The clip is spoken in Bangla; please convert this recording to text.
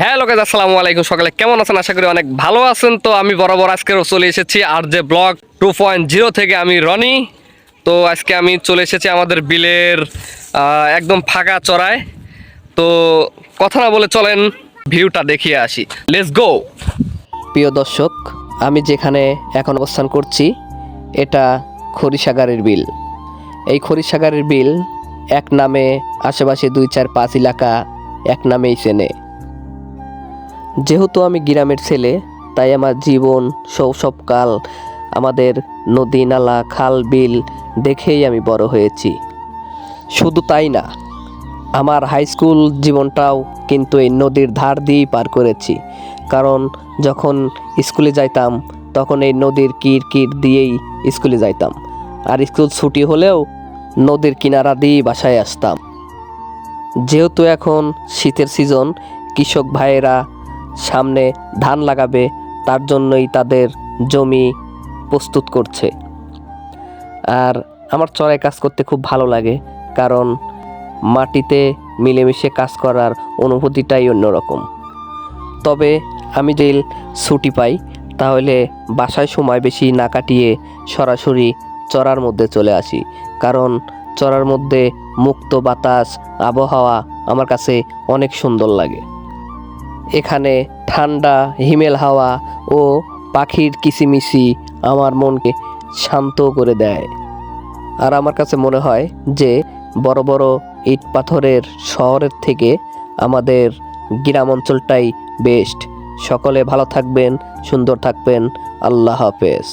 হ্যালো গাইস, আসসালামু আলাইকুম। সকালে কেমন আছেন? আশা করি অনেক ভালো আছেন। তো আমি বরাবর আজকেও চলে এসেছি আর যে ব্লগ 2.0 থেকে আমি রনি। তো আজকে আমি চলে এসেছি আমাদের বিলের একদম ফাঁকা চড়ায়। তো কথা না বলে চলেন ভিউটা দেখিয়ে আসি। Let's go. প্রিয় দর্শক, আমি যেখানে এখন অবস্থান করছি এটা খরিশাগারের বিল। এই খরিশাগারের বিল এক নামে আশেপাশে 2-4-5 এলাকা এক নামেই চেনে। যেহেতু আমি গ্রামের ছেলে, তাই আমার জীবন শৈশবকাল আমাদের নদী নালা খাল বিল দেখেই আমি বড় হয়েছি। শুধু তাই না, আমার হাই স্কুল জীবনটাও কিন্তু এই নদীর ধার দিয়েই পার করেছি। কারণ যখন স্কুলে যাইতাম তখন এই নদীর কির দিয়েই স্কুলে যাইতাম, আর স্কুল ছুটি হলেও নদীর কিনারা দিয়েই বাসায় আসতাম। যেহেতু এখন শীতের সিজন, কৃষক ভাইয়েরা সামনে ধান লাগাবে, তার জন্যই তাদের জমি প্রস্তুত করছে। আর আমার চড়াই কাজ করতে খুব ভালো লাগে, কারণ মাটিতে মিলেমিশে কাজ করার অনুভূতিটাই অন্যরকম। তবে আমি যদি ছুটি পাই তাহলে বাসায় সময় বেশি না কাটিয়ে সরাসরি চড়ার মধ্যে চলে আসি, কারণ চড়ার মধ্যে মুক্ত বাতাস, আবহাওয়া আমার কাছে অনেক সুন্দর লাগে। এখানে ঠান্ডা হিমেল হাওয়া ও পাখির কিচিমিচি আমার মনকে শান্ত করে দেয়। আর আমার কাছে মনে হয় যে বড় বড় ইট পাথরের শহরের থেকে আমাদের গ্রাম অঞ্চলটাই বেস্ট। সকলে ভালো থাকবেন, সুন্দর থাকবেন। আল্লাহ হাফেজ।